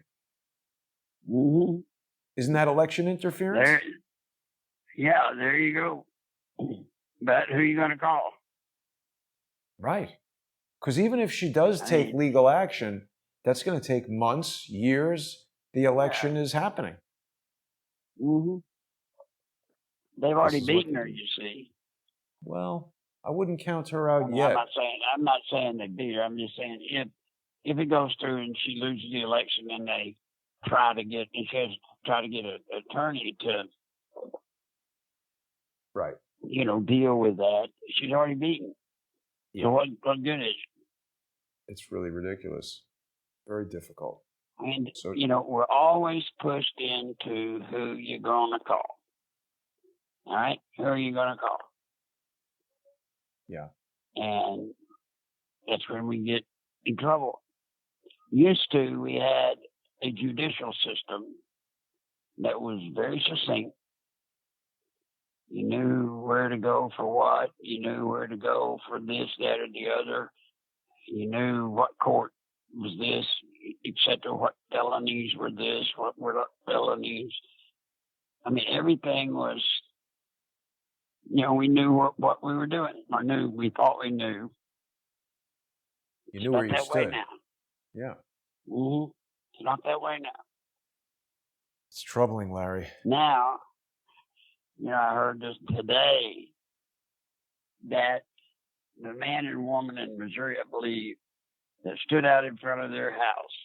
Isn't that election interference? There you go. But who are you going to call? Right. Because even if she does take legal action, that's going to take months, years. The election is happening. Mm-hmm. They've already beaten her, you see. Well, I wouldn't count her out yet. I'm not saying they beat her. I'm just saying if it goes through and she loses the election and they try to get an attorney to right, deal with that, she's already beaten. Yeah. So what good is it? It's really ridiculous. Very difficult. And we're always pushed into who you're going to call. All right, who are you going to call? Yeah. And that's when we get in trouble. Used to, we had a judicial system that was very succinct. You knew where to go for what. You knew where to go for this, that, or the other. You knew what court was this, etc. What felonies were this, what were felonies. I mean, everything was, we knew what we were doing. We thought we knew. You knew where you stood. It's not that way now. Yeah. Mm-hmm. It's not that way now. It's troubling, Larry. Now, I heard this today that the man and woman in Missouri, I believe, that stood out in front of their house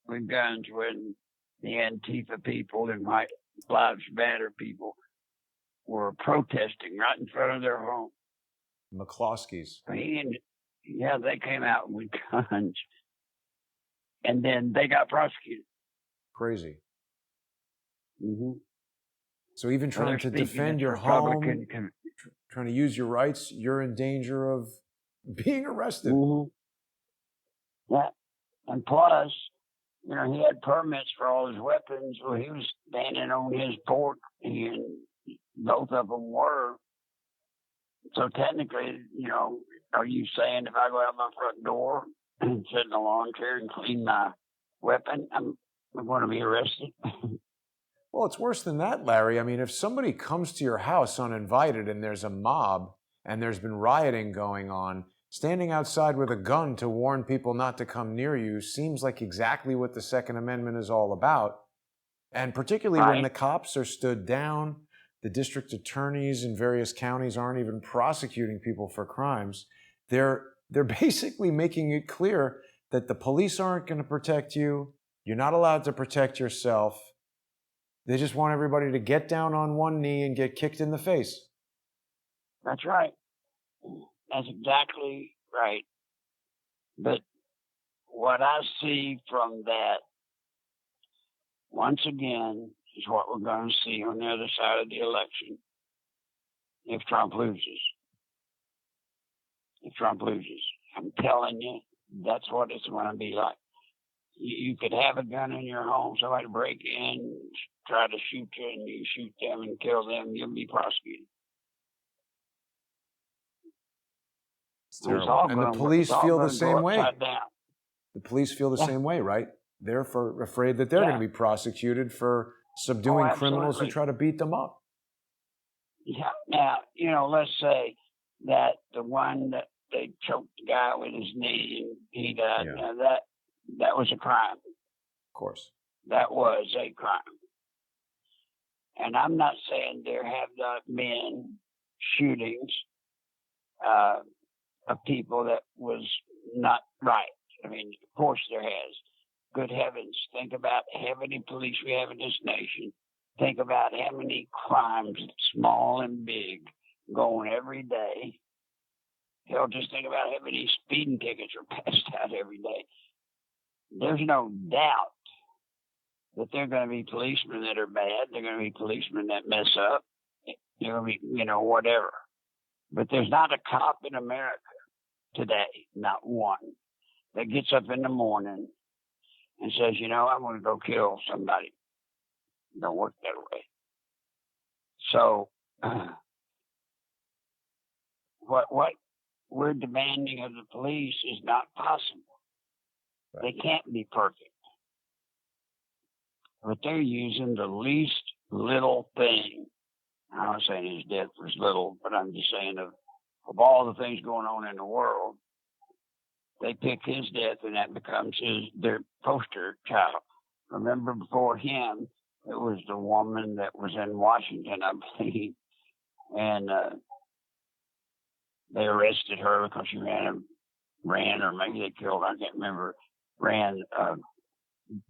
with guns when the Antifa people and White Lives Matter people were protesting right in front of their home. McCloskey's. They came out with guns. And then they got prosecuted. Crazy. Mm-hmm. So even trying to defend your home, trying to use your rights, you're in danger of being arrested. Mm-hmm. Yeah. And plus, he had permits for all his weapons. Well, he was standing on his porch, and both of them were. So technically, are you saying if I go out my front door and sit in a lawn chair and clean my weapon, I'm going to be arrested? Well, it's worse than that, Larry. I mean, if somebody comes to your house uninvited and there's a mob and there's been rioting going on, standing outside with a gun to warn people not to come near you seems like exactly what the Second Amendment is all about. And particularly when the cops are stood down, the district attorneys in various counties aren't even prosecuting people for crimes. They're basically making it clear that the police aren't going to protect you. You're not allowed to protect yourself. They just want everybody to get down on one knee and get kicked in the face. That's right. That's exactly right. But what I see from that, once again, is what we're going to see on the other side of the election if Trump loses. If Trump loses. I'm telling you, that's what it's going to be like. You could have a gun in your home, somebody break in, try to shoot you, and you shoot them and kill them, you'll be prosecuted. It's terrible. And the police feel the same way. The police feel the same way, right? They're afraid that they're going to be prosecuted for subduing criminals who try to beat them up. Yeah. Now, let's say that the one that they choked the guy with his knee and he died. Yeah. Now that was a crime. Of course. That was a crime. And I'm not saying there have not been shootings of people that was not right. I mean, of course there has. Good heavens, think about how many police we have in this nation. Think about how many crimes, small and big, going every day. Hell, just think about how many speeding tickets are passed out every day. There's no doubt that there are going to be policemen that are bad. There are going to be policemen that mess up. There are going to be, whatever. But there's not a cop in America today, not one, that gets up in the morning and says, I'm going to go kill somebody. It don't work that way. So what we're demanding of the police is not possible. Right. They can't be perfect. But they're using the least little thing I'm not saying his death was little, but I'm just saying of all the things going on in the world, they pick his death and that becomes their poster child. Remember before him, it was the woman that was in Washington, I believe, and they arrested her because she ran, or maybe they killed her, I can't remember, ran a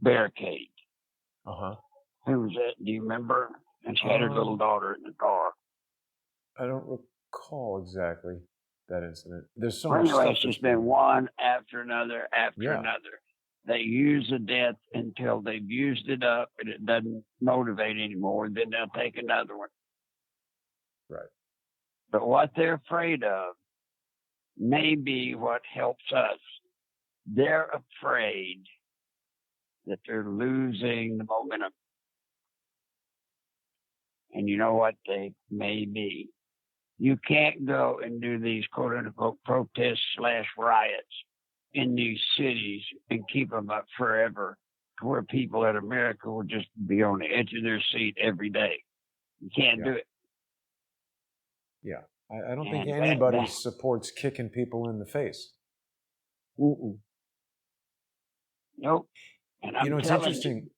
barricade. Uh-huh. Who was that? Do you remember? And she had her little daughter in the car. I don't recall exactly that incident. There's so much anyway, stuff. It's just been one after another after Yeah. another. They use a death until they've used it up and it doesn't motivate anymore. Then they'll take another one. Right. But what they're afraid of may be what helps us. They're afraid that they're losing the momentum. And you know what they may be? You can't go and do these quote unquote protests / riots in these cities and keep them up forever to where people in America will just be on the edge of their seat every day. You can't do it. Yeah. I don't think anybody supports kicking people in the face. Nope. And I'm it's interesting.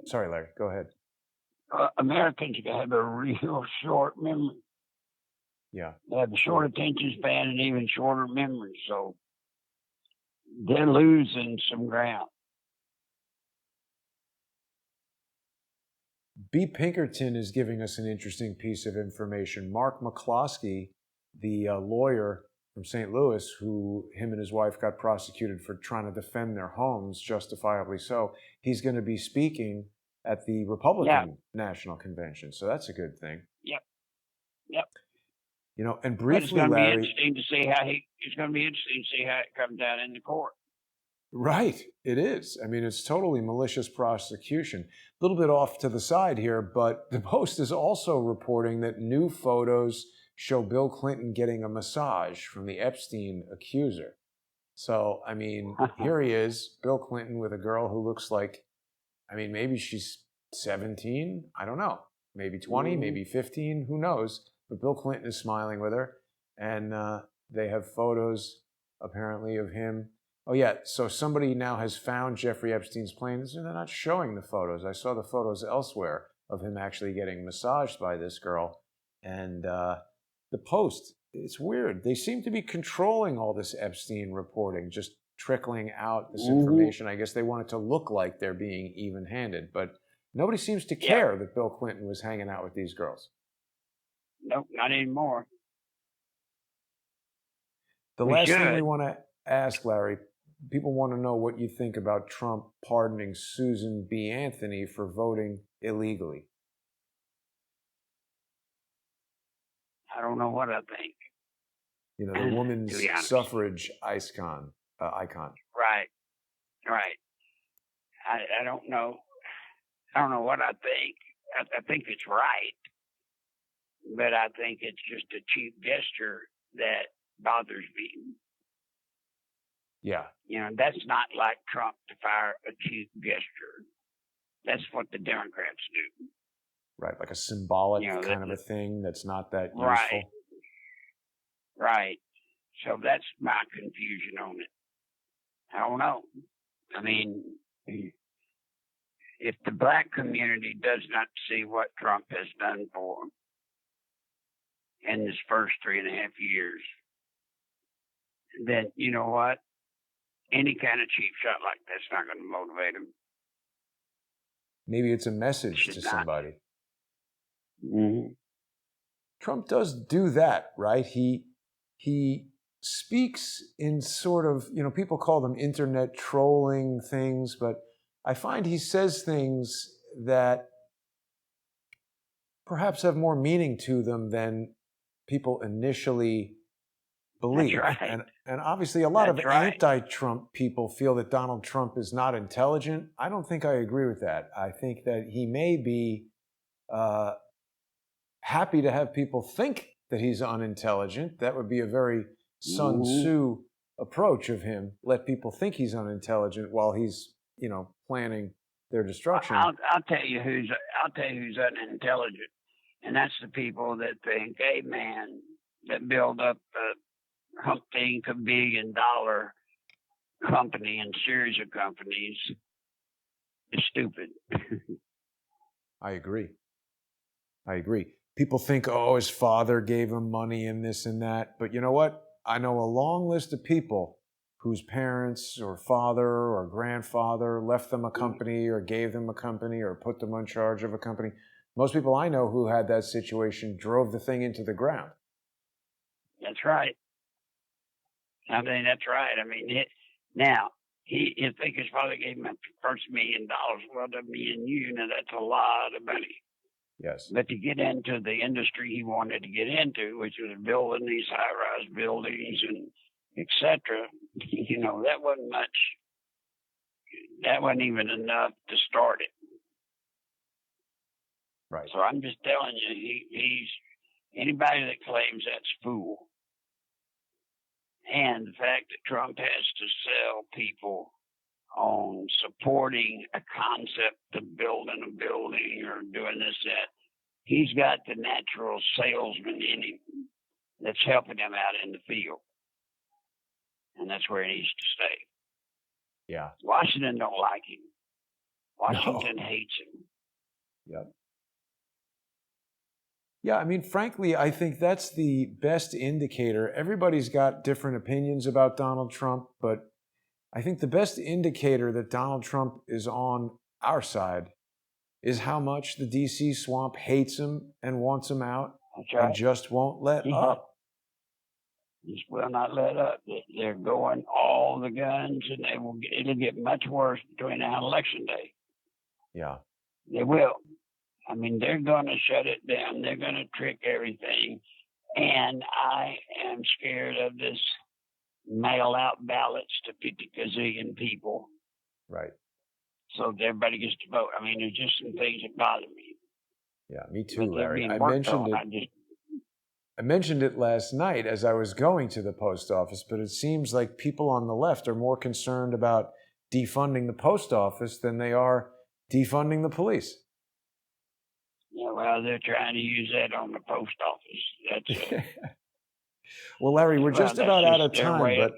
Sorry, Larry, go ahead. Americans have a real short memory. Yeah. They have a short attention span and even shorter memory. So they're losing some ground. B. Pinkerton is giving us an interesting piece of information. Mark McCloskey, the lawyer from St. Louis, who him and his wife got prosecuted for trying to defend their homes, justifiably so, he's going to be speaking at the Republican National Convention. So that's a good thing. Yep. And briefly, but it's going to Larry, be interesting to see how it's going to be interesting to see how it comes out in the court. Right, it is. I mean, it's totally malicious prosecution. A little bit off to the side here, but the Post is also reporting that new photos show Bill Clinton getting a massage from the Epstein accuser. So, I mean, here he is, Bill Clinton with a girl who looks like, maybe she's 17, I don't know, maybe 20, maybe 15, who knows? But Bill Clinton is smiling with her, and they have photos, apparently, of him. Oh, yeah, so somebody now has found Jeffrey Epstein's plane. They're not showing the photos. I saw the photos elsewhere of him actually getting massaged by this girl. And the Post, it's weird. They seem to be controlling all this Epstein reporting, just trickling out this information. I guess they want it to look like they're being even-handed. But nobody seems to care that Bill Clinton was hanging out with these girls. Nope, not anymore. The last thing we want to ask, Larry, people want to know what you think about Trump pardoning Susan B. Anthony for voting illegally. I don't know what I think. The women's suffrage icon. Right. I don't know. I don't know what I think. I think it's right, but I think it's just a cheap gesture that bothers me. Yeah. That's not like Trump to fire a cheap gesture. That's what the Democrats do. Right, like a symbolic kind of a thing that's not that useful. Right. So that's my confusion on it. I don't know. If the black community does not see what Trump has done for them in this first 3.5 years, then you know what? Any kind of cheap shot like that's not going to motivate them. Maybe it's a message to somebody. Mm-hmm. Trump does do that, right? He speaks in sort of, people call them internet trolling things, but I find he says things that perhaps have more meaning to them than people initially believe. That's right. And obviously a lot of anti-Trump people feel that Donald Trump is not intelligent. I don't think I agree with that. I think that he may be happy to have people think that he's unintelligent. That would be a very Sun Tzu approach of him. Let people think he's unintelligent while he's, planning their destruction. I'll tell you who's unintelligent. And that's the people that think, hey, man, that build up a $1 billion company and series of companies is stupid. I agree. People think, oh, his father gave him money and this and that. But you know what? I know a long list of people whose parents or father or grandfather left them a company or gave them a company or put them in charge of a company. Most people I know who had that situation drove the thing into the ground. That's right. I mean, that's right. I mean, he think his father gave him the first $1 million. Well, to me and you, that's a lot of money. Yes. But to get into the industry he wanted to get into, which was building these high-rise buildings and etc., that wasn't much. That wasn't even enough to start it. Right. So I'm just telling you, he's anybody that claims that's fool. And the fact that Trump has to sell people on supporting a concept of building a building or doing this, that, he's got the natural salesman in him that's helping him out in the field. And that's where he needs to stay. Yeah. Washington don't like him. Washington hates him. Yep. Yeah, I mean, frankly, I think that's the best indicator. Everybody's got different opinions about Donald Trump, but I think the best indicator that Donald Trump is on our side is how much the DC swamp hates him and wants him out and just won't let up. Just will not let up. They're going all the guns, and it'll get much worse between now and Election Day. Yeah. They will. I mean, they're going to shut it down. They're going to trick everything. And I am scared of this mail-out ballots to 50 gazillion people. Right. So that everybody gets to vote. I mean, there's just some things that bother me. Yeah, me too, Larry. I mentioned it last night as I was going to the post office, but it seems like people on the left are more concerned about defunding the post office than they are defunding the police. Yeah, well, they're trying to use that on the post office. That's well, Larry, we're just about out of time, but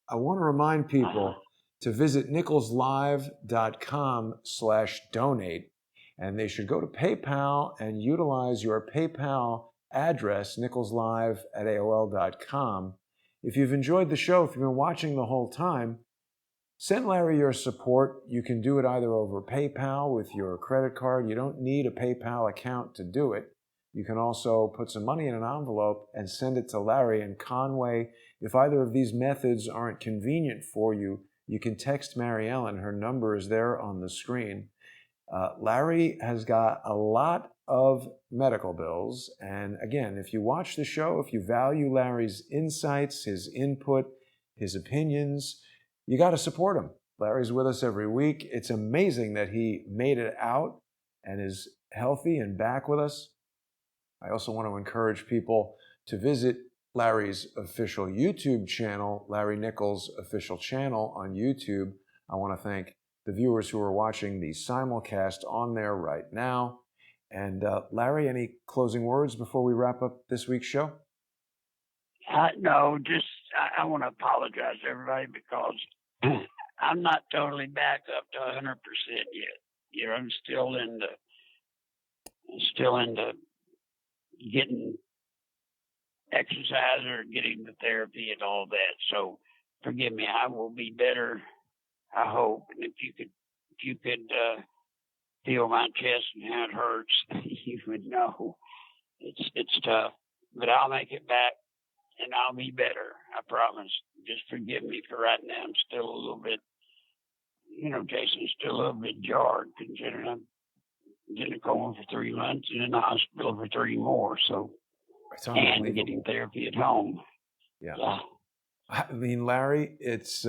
I want to remind people to visit nicholslive.com/donate, and they should go to PayPal and utilize your PayPal address, nicholslive@aol.com. If you've enjoyed the show, if you've been watching the whole time, send Larry your support. You can do it either over PayPal with your credit card. You don't need a PayPal account to do it. You can also put some money in an envelope and send it to Larry in Conway. If either of these methods aren't convenient for you, you can text Mary Ellen. Her number is there on the screen. Larry has got a lot of medical bills. And again, if you watch the show, if you value Larry's insights, his input, his opinions, you got to support him. Larry's with us every week. It's amazing that he made it out and is healthy and back with us. I also want to encourage people to visit Larry's official YouTube channel, Larry Nichols' official channel on YouTube. I want to thank the viewers who are watching the simulcast on there right now. And Larry, any closing words before we wrap up this week's show? No, just I want to apologize to everybody because I'm not totally back up to 100% yet. I'm still into getting exercise or getting the therapy and all that. So forgive me. I will be better, I hope. And if you could feel my chest and how it hurts, you would know it's tough. But I'll make it back and I'll be better. I promise. Just forgive me for right now. I'm still a little bit, Jason's still a little bit jarred considering I'm getting a coma for 3 months and in the hospital for 3 more. So, and getting therapy at home. Yeah. I mean, Larry, it's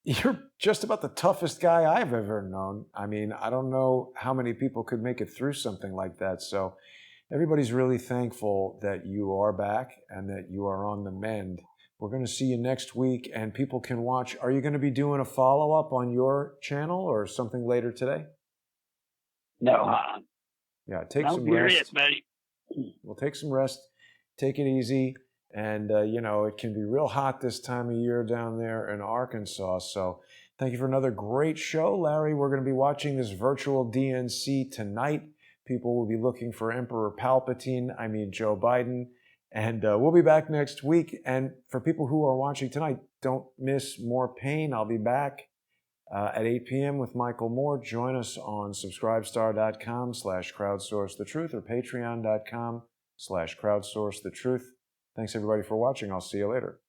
you're just about the toughest guy I've ever known. I mean, I don't know how many people could make it through something like that. So everybody's really thankful that you are back and that you are on the mend. We're going to see you next week, and people can watch. Are you going to be doing a follow-up on your channel or something later today? No, Yeah, take some rest. It, buddy. Well, take some rest, take it easy, and it can be real hot this time of year down there in Arkansas. So thank you for another great show, Larry. We're going to be watching this virtual DNC tonight. People will be looking for Emperor Palpatine, Joe Biden. And we'll be back next week. And for people who are watching tonight, don't miss More Pain. I'll be back at 8 p.m. with Michael Moore. Join us on subscribestar.com/crowdsourcethetruth or patreon.com/crowdsourcethetruth. Thanks everybody for watching. I'll see you later.